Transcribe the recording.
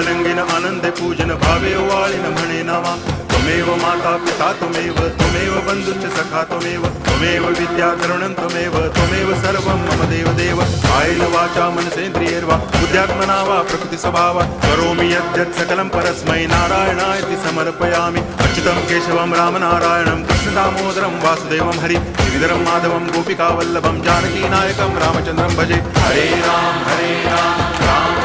विद्यारंगीन आनंदे पूजन भावे वाळीन म्हणे नावा त्वमेव माता पिता त्वमेव बंधुश्च सखा त्वमेव विद्या तरुणं त्वमेव सर्वं मम देव कायेन वाचा मनसेन्द्रियैर्वा बुद्ध्यात्मना वा प्रकृति स्वभावात् करोमि यद्यत् सकलं परस्मै नारायणायति समर्पयामि अच्युतं केशवं रामनारायणं कृष्णदामोदरं वासुदेवं हरि गिरिधरं माधवं गोपिकावल्लभं जानकीनायकं रामचन्द्रं भजे हरे राम राम